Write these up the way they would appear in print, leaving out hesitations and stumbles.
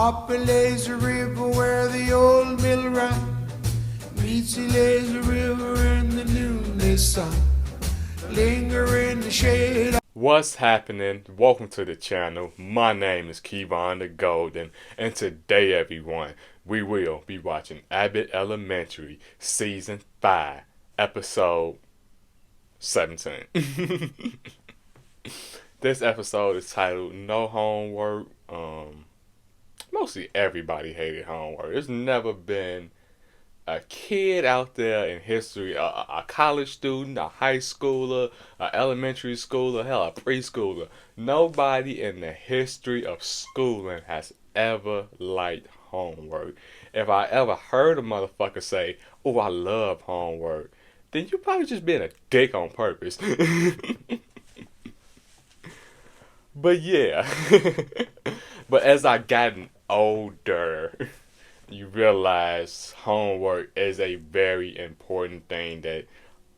Up a lazy river where the old mill ran meets the lazy river in the noonday sun. Linger in the shade. What's happening? Welcome to the channel. My name is Kevon the Golden, and today, everyone, we will be watching Abbott Elementary Season 5, Episode 17. This episode is titled No Homework. Mostly everybody hated homework. There's never been a kid out there in history, a college student, a high schooler, an elementary schooler, hell, a preschooler. Nobody in the history of schooling has ever liked homework. If I ever heard a motherfucker say, "Oh, I love homework," then you probably just being a dick on purpose. But yeah. But as I gotten older, you realize homework is a very important thing that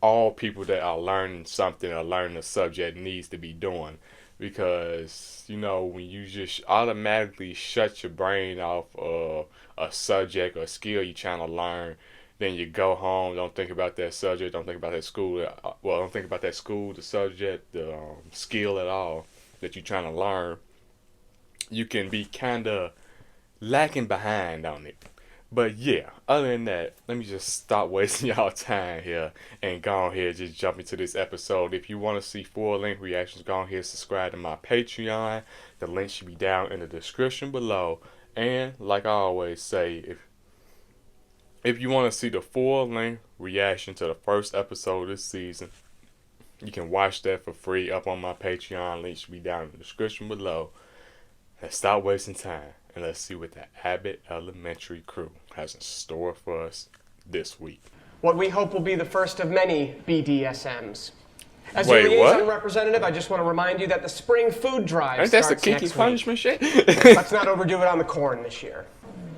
all people that are learning something or learning a subject needs to be doing. Because, you know, when you just automatically shut your brain off a subject or skill you're trying to learn, then you go home, don't think about that subject, don't think about that school, don't think about that school, the subject, the skill at all that you're trying to learn. You can be kind of lacking behind on it. But yeah, other than that, let me just stop wasting y'all time here and go on here, just jump into this episode. If you want to see full length reactions, go on here, subscribe to my Patreon. The link should be down in the description below. And like I always say, if you want to see the full length reaction to the first episode of this season, you can watch that for free up on my Patreon. Link should be down in the description below. Let's stop wasting time and let's see what the Abbott Elementary crew has in store for us this week. What we hope will be the first of many BDSMs. As Wait, your liaison what? representative, I just want to remind you that the spring food drive Ain't that the starts kinky next punishment shit? Let's not overdo it on the corn this year.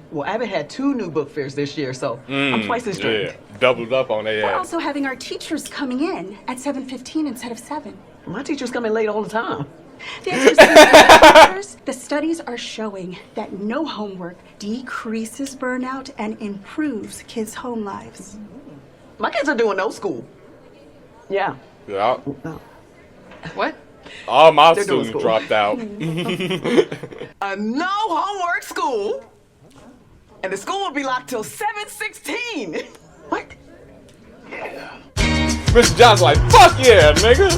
Well, Abbott had 2 new book fairs this year, so I'm twice as strict. Yeah, doubled up on their We're ass. also having our teachers coming in at 7:15 instead of 7. My teachers come in late all the time. The interesting thing about teachers, the studies are showing that no homework decreases burnout and improves kids' home lives. My kids are doing no school. Yeah. Yeah. No. What? All my They're doing students school. dropped out. A no homework school, and the school will be locked till 7:16. What? Mr. John's like, fuck yeah, nigga.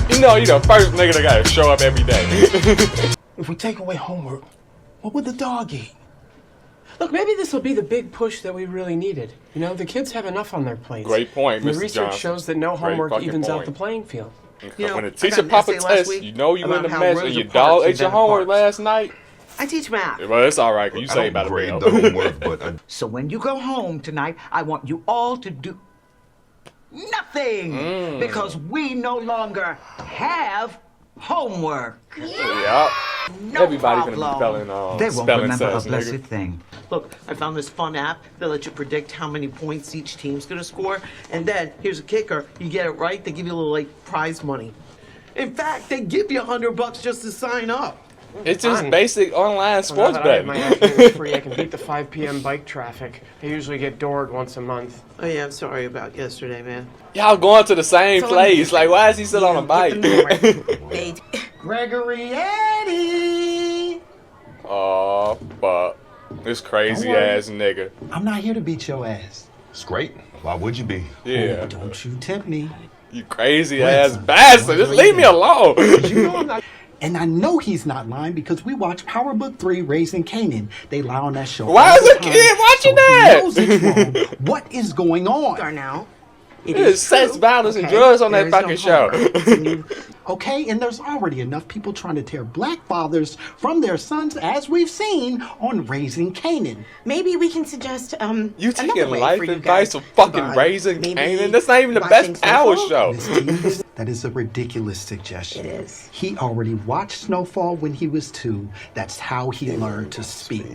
You know, you the first nigga that gotta show up every day. If we take away homework, what would the dog eat? Look, maybe this will be the big push that we really needed. You know, the kids have enough on their plates. Great point, The Mr. research Johnson. shows that no Great homework fucking evens out point. the playing field. You know, When the I teacher got an pop a essay last test, week you know you in the about how mess and Rosa your Parks dog ate your invented homework parks. last night. I teach math. Well, it's alright, cause you I say don't about grade it. the homework, but So when you go home tonight, I want you all to do nothing because we no longer have homework. Yep. No Everybody gonna be problem. spelling, They won't spelling remember a tests, blessed nigga. thing. Look, I found this fun app that lets you predict how many points each team's gonna score. And then, here's a kicker. You get it right, they give you a little, like, prize money. In fact, they give you $100 just to sign up. It's just Fun. basic online Well, sports now that I have betting. my afternoon free, I can beat the 5 p.m. bike traffic. I usually get doored once a month. Oh yeah, I'm sorry about yesterday, man. Y'all going to the same place. Like, why is he still on a bike? Gregory Eddie! Oh, fuck. This crazy ass nigga. I'm not here to beat your ass. it's great. Why would you be? Yeah. Don't you tempt me. You crazy ass bastard. Just leave me alone. You know I'm not. And I know he's not lying because we watch Power Book 3, Raising Canaan. They lie on that show. Why all is the a time. kid watching So that? He knows it's wrong. What is going on? Darnell, There's sex, violence, and drugs on that fucking show. Okay, and there's already enough people trying to tear black fathers from their sons, as we've seen on Raising Canaan. Maybe we can suggest You another taking way life for you advice guys for fucking to bond. Raising Maybe Canaan? That's not even the watching best hour Snowfall? show. Miss T, that is a ridiculous suggestion. It is. He already watched Snowfall when he was 2. That's how he learned to speak. You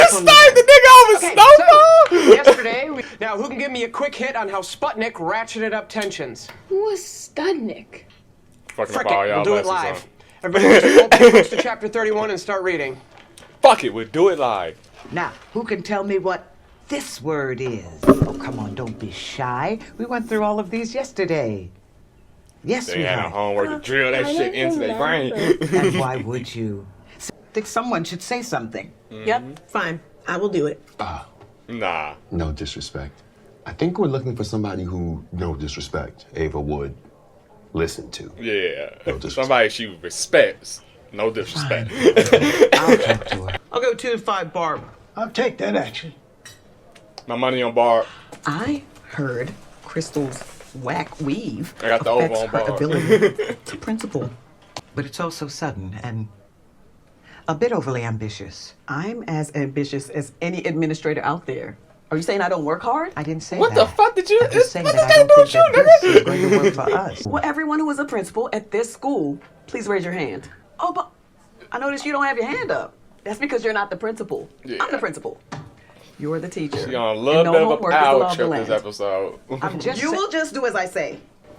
started the nigga over Snowfall? Yesterday, now who can give me a quick hit on how Sputnik ratcheted up tensions? Who was Studnik? Fucking Frick up all it, y'all we'll do it lessons, live. Everybody just open your books to chapter 31 and start reading. Fuck it, we'll do it live. Now, who can tell me what this word is? Oh, come on, don't be shy. We went through all of these yesterday. Yes, They we had a have. homework to drill that shit into their brain. And why would you? I think someone should say something. Yep, fine. I will do it. Nah. No disrespect. I think we're looking for somebody who, no disrespect, Ava would listen to. Yeah. No disrespect. Somebody she respects. No disrespect. I'll talk to her. I'll go 2 to 5 Barb. I'll take that action. My money on Barb. I heard Crystal's whack weave I got the over affects on her Barb. ability to principal. But it's also sudden and a bit overly ambitious. I'm as ambitious as any administrator out there. Are you saying I don't work hard? I didn't say What that. the fuck did you? I'm just saying What that does I that don't do think with that you, this is going to work for us. Well, everyone who is a principal at this school, please raise your hand. Oh, but I noticed you don't have your hand up. That's because you're not the principal. Yeah. I'm the principal. You're the teacher. She on a little And bit no of a homework is power allowed to trip this land. episode. I'm just You sa- will just do as I say.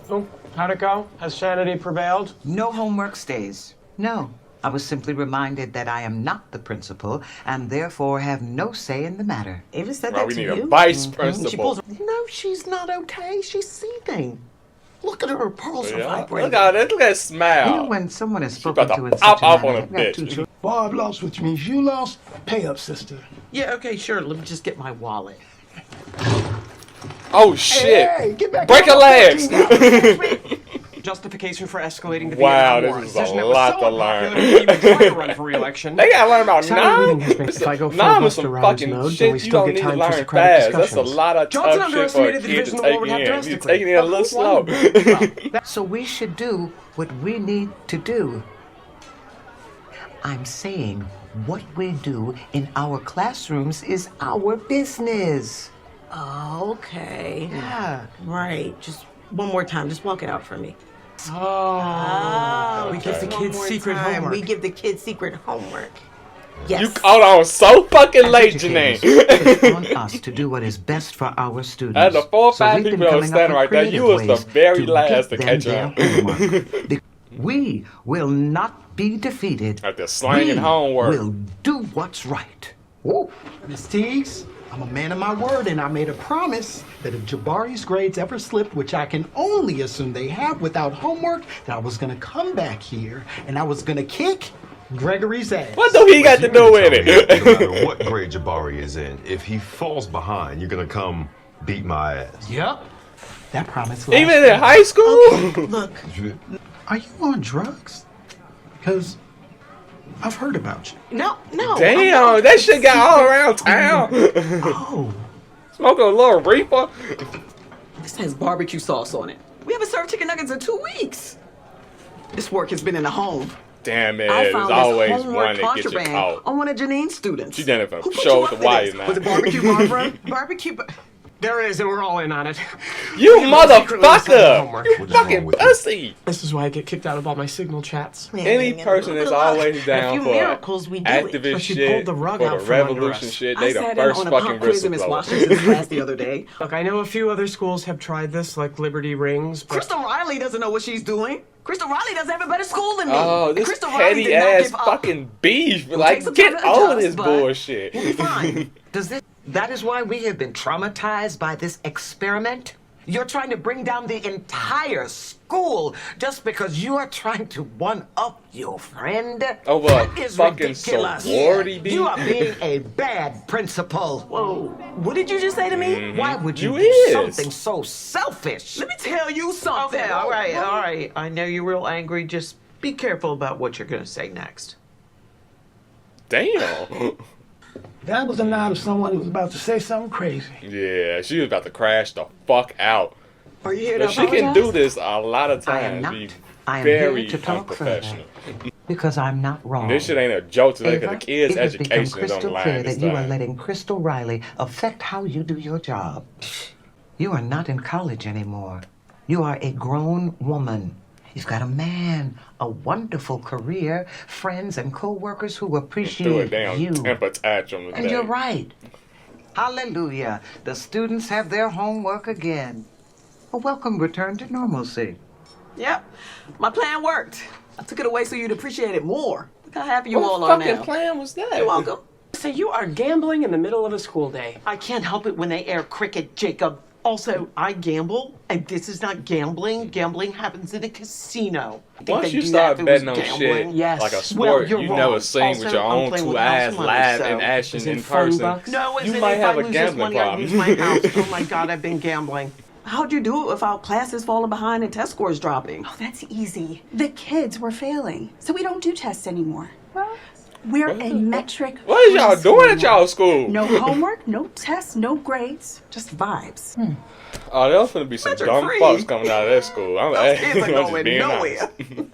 Oh, how'd it go? Has sanity prevailed? No homework stays. No. I was simply reminded that I am not the principal and therefore have no say in the matter. Ava said Well, that we to need you. a vice She principal. pulls No, she's not okay. She's seething. Look at her. Her pearls are Yeah. vibrating. Look at that. Look at that You know, smile. when someone is She spoken about to to in pop such a off manner, on a I've got two bitch. children. Bob lost, which means you lost. Pay up, sister. Yeah, okay, sure. Let me just get my wallet. Oh shit. Hey, get back Break on her my legs. 14 Justification for escalating the Wow, Vietnam War. this is a Decision that was lot so to unpopular learn. they didn't even try to run for re-election. They gotta learn about Saturday reading Nam. has been- If I go full Nam is Buster some Rogers fucking mode, then we shit you still don't get need to time for learn Socratic fast. That's a discussions. lot of Johnson tough shit for a underestimated the kid to division of the take war would have in. You're drastically. taking it a little slow. So we should do what we need to do. I'm saying what we do in our classrooms is our business. Okay. Yeah. Right. Just one more time. Just walk it out for me. Oh, we give the Just kids one more secret time. homework. We give the kids secret homework. Yes. You hold on so fucking late, As Janine. educators, it's on us to do what is best for our students. Out of the 4 or 5 we've been people that was coming up standing with right there, you creative was the ways very to last get to them catch their up. homework. We will not be defeated. At the slanging We homework. will do what's right. Whoa. Miss Teagues, I'm a man of my word, and I made a promise that if Jabari's grades ever slipped, which I can only assume they have without homework, that I was gonna come back here and I was gonna kick Gregory's ass. What do he got to do with No it? matter what grade Jabari is in, if he falls behind, you're gonna come beat my ass. Yep. That promise. Even last in year. high school? Look, Are you on drugs? Because I've heard about you. no. Damn, that shit got all around town. Oh. Smoking a little reefer. This has barbecue sauce on it. We haven't served chicken nuggets in 2 weeks. This work has been in the home. Damn it, I there's found always this homework one that gets you contraband caught. on one of Janine's students. She done it for Who put show you with up the to wires this? now. Was it barbecue, Barbara? Barbecue. There it is, and we're all in on it. You We have secretly assigned motherfucker! homework. You What is wrong fucking with you? pussy! This is why I get kicked out of all my signal chats. Any person that's always down few for miracles, we do it. activist But she shit, pulled the rug for out the from under revolution us. shit, I they the sat in first on a fucking pop quiz in Miss whistleblower. Washington's class the other day. Look, I know a few other schools have tried this, like Liberty Rings, but Crystal Riley doesn't know what she's doing. Crystal Riley doesn't have a better school than me. Oh, And this Crystal Riley petty did not ass give up. fucking beef. take Like, some get time to over adjust, this but bullshit. we'll be fine. That is why we have been traumatized by this experiment? You're trying to bring down the entire school just because you are trying to one-up your friend? Over That is fucking ridiculous. sorority beef? You are being a bad principal. Whoa, what did you just say to me? Why would you You do is. something so selfish? Let me tell you something. Okay, all right. I know you're real angry. Just be careful about what you're gonna say next. Damn. That was a nod of someone who was about to say something crazy. Yeah, she was about to crash the fuck out. Are you here to But she can apologize? do this a lot of I am times. not. Be I am very here to talk further. unprofessional. Because I'm not wrong. This shit ain't a joke today because Ava, the kids' it has become education is on the crystal line clear this that you are time. letting Crystal Riley affect how you do your job. You are not in college anymore. You are a grown woman. You've got a man, a wonderful career, friends and co-workers who Threw a appreciate damn you. temper tantrum And today. you're right. Hallelujah. The students have their homework again. A welcome return to normalcy. Yep, my plan worked. I took it away so you'd appreciate it more. Look how happy you What all are fucking now. plan was that? You're welcome. So you are gambling in the middle of a school day. I can't help it when they air cricket, Jacob. Also, I gamble, and this is not gambling. Gambling happens in a casino. I think Once they'd you do start that if it was betting on gambling. shit Yes. like a Well, sport, you're you wrong. never seen with Also, your I'm own playing two with house eyes money, live so- in action Is it in fun person. bucks? No, as You in might if have I a lose this gambling money, I problem. lose my house. Oh my God, I've been gambling. How'd you do if our class is falling behind and test scores dropping? Oh, that's easy. The kids were failing, so we don't do tests anymore. We're a metric. What is y'all doing at school now. y'all school? No homework, no tests, no grades, just vibes. Oh, there's gonna be some Metric dumb free. fucks coming out of that school. Those kids are I'm just going being nowhere. honest.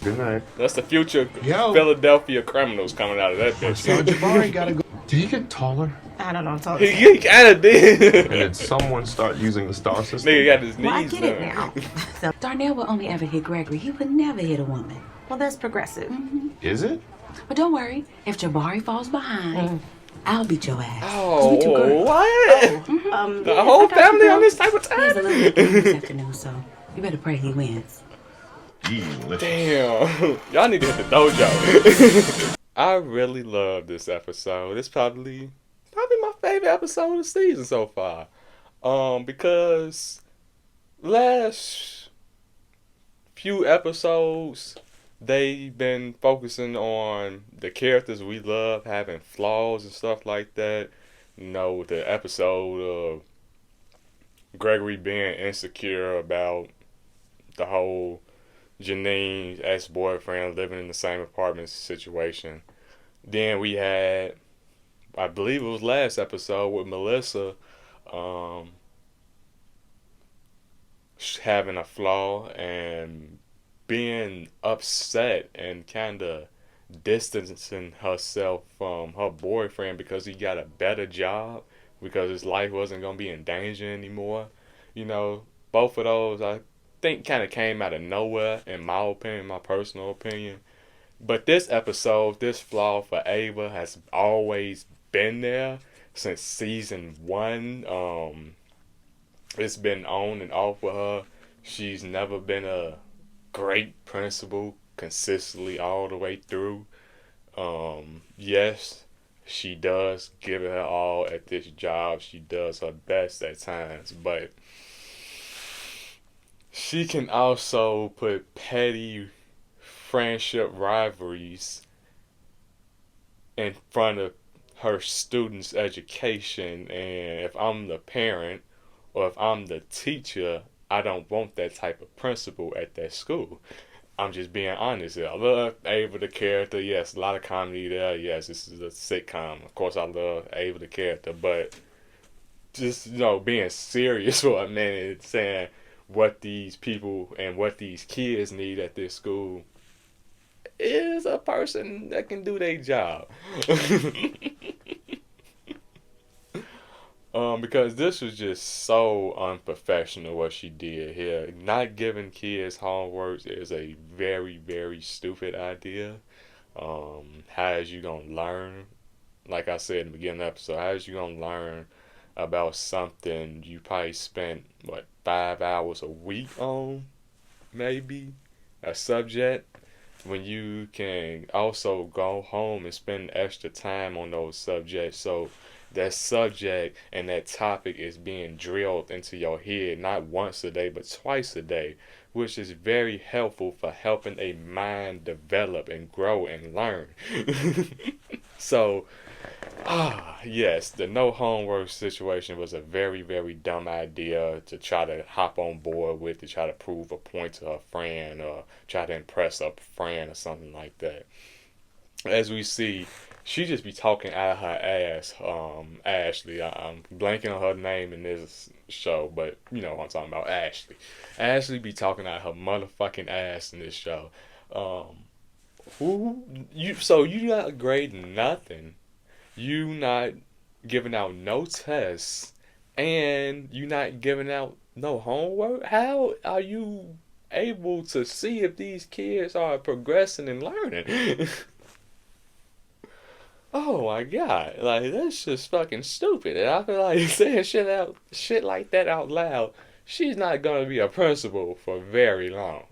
Good night. That's the future Yo. Philadelphia criminals coming out of that So bitch. Jabari gotta go. Did he get taller? I don't know. Talk He kinda did. And did someone start using the star system? Nigga got his Well, I knees get it done. now. Darnell will only ever hit Gregory. He would never hit a woman. Well, that's progressive. Is it? But don't worry. If Jabari falls behind, I'll beat your ass. Oh, we too good. what? The Yes, whole I got you, family girl. on this type of He has a time? little bit this afternoon, so you better pray he wins. Delicious. Damn. Y'all need to hit the dojo. I really love this episode. It's probably my favorite episode of the season so far. Because last few episodes they've been focusing on the characters we love having flaws and stuff like that. You know, the episode of Gregory being insecure about the whole Janine's ex-boyfriend living in the same apartment situation. Then we had, I believe it was last episode with Melissa, having a flaw and being upset and kind of distancing herself from her boyfriend because he got a better job, because his life wasn't going to be in danger anymore. You know, both of those I think kind of came out of nowhere, in my opinion, my personal opinion. But this episode, this flaw for Ava has always been there since season 1. It's been on and off with her. She's never been a great principal consistently all the way through. Yes, she does give it her all at this job. She does her best at times, but she can also put petty friendship rivalries in front of her students' education. And if I'm the parent or if I'm the teacher, I don't want that type of principal at that school. I'm just being honest here. I love Ava the character. Yes, a lot of comedy there. Yes, this is a sitcom. Of course, I love Ava the character. But just, you know, being serious for a minute, saying what these people and what these kids need at this school is a person that can do their job. Because this was just so unprofessional what she did here. Not giving kids homework is a very, very stupid idea. How is you gonna learn? Like I said in the beginning of the episode, how is you gonna learn about something you probably spent, 5 hours a week on? Maybe a subject, when you can also go home and spend extra time on those subjects. So that subject and that topic is being drilled into your head not once a day but twice a day, which is very helpful for helping a mind develop and grow and learn. So yes, the no homework situation was a very, very dumb idea to try to hop on board with, to try to prove a point to her friend or try to impress a friend or something like that. As we see, she just be talking out of her ass. Ashley, I'm blanking on her name in this show, but you know what I'm talking about, Ashley. Ashley be talking out her motherfucking ass in this show. So you not grading nothing. You not giving out no tests, and you not giving out no homework. How are you able to see if these kids are progressing and learning? Oh my God, like that's just fucking stupid. And I feel like saying shit like that out loud, she's not gonna be a principal for very long.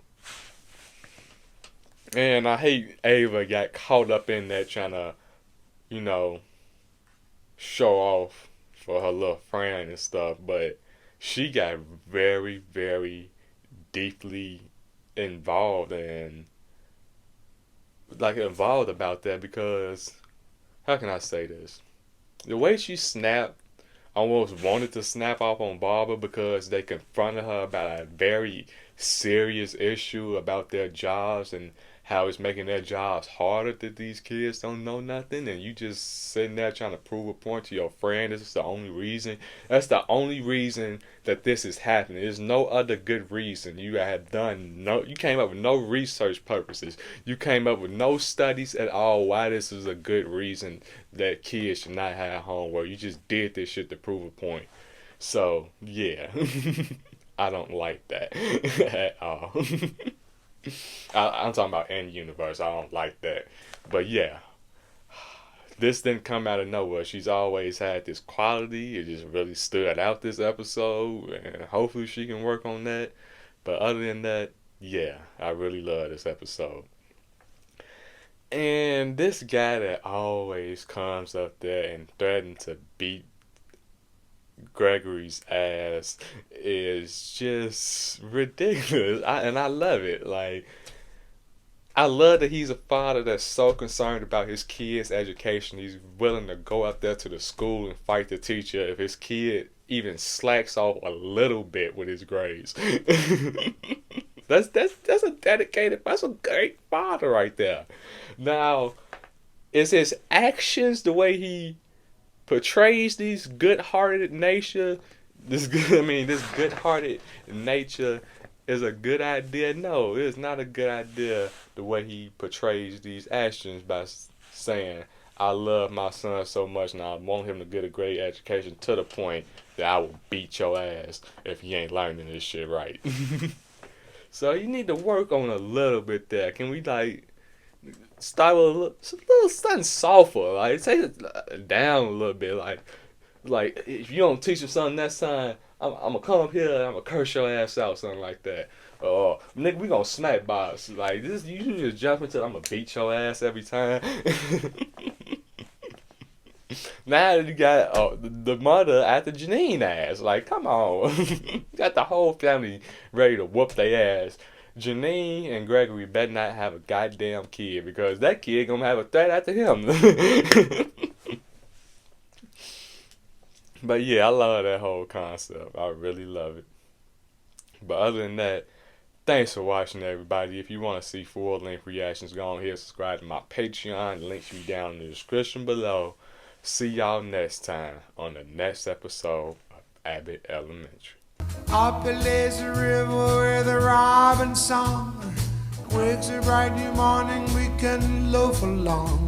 And I hate Ava got caught up in that trying to, you know, show off for her little friend and stuff, but she got very, very deeply involved involved about that because how can I say this? The way she snapped, almost wanted to snap off on Barbara because they confronted her about a very serious issue about their jobs and how it's making their jobs harder that these kids don't know nothing, and you just sitting there trying to prove a point to your friend. This is the only reason. That's the only reason that this is happening. There's no other good reason. You came up with no research purposes. You came up with no studies at all why this is a good reason that kids should not have homework. You just did this shit to prove a point. So yeah, I don't like that at all. I'm talking about in universe. I don't like that. But yeah, this didn't come out of nowhere. She's always had this quality. It just really stood out this episode, and hopefully she can work on that. But other than that, yeah, I really love this episode. And this guy that always comes up there and threatens to beat Gregory's ass is just ridiculous. I love it. Like, I love that he's a father that's so concerned about his kid's education. He's willing to go out there to the school and fight the teacher if his kid even slacks off a little bit with his grades. That's a great father right there. Now, is his actions the way he portrays these good-hearted nature? This good-hearted nature is a good idea? No, it's not a good idea the way he portrays these actions by saying, I love my son so much and I want him to get a great education to the point that I will beat your ass if you ain't learning this shit right. So you need to work on a little bit there. Can we start with a little something softer? Like take it down a little bit. Like if you don't teach your son that sign, I'm gonna come up here and I'm gonna curse your ass out, something like that. Or nigga, we gonna smack box. Like this, you just jump into I'm gonna beat your ass every time. Now you got the mother after Janine ass. Like, come on. You got the whole family ready to whoop their ass. Janine and Gregory better not have a goddamn kid because that kid gonna have a threat after him. But yeah, I love that whole concept. I really love it. But other than that, thanks for watching, everybody. If you want to see full-length reactions, go on here, subscribe to my Patreon. The links will be down in the description below. See y'all next time on the next episode of Abbott Elementary. Up a lazy river where the robin song wakes a bright new morning, we can loaf along.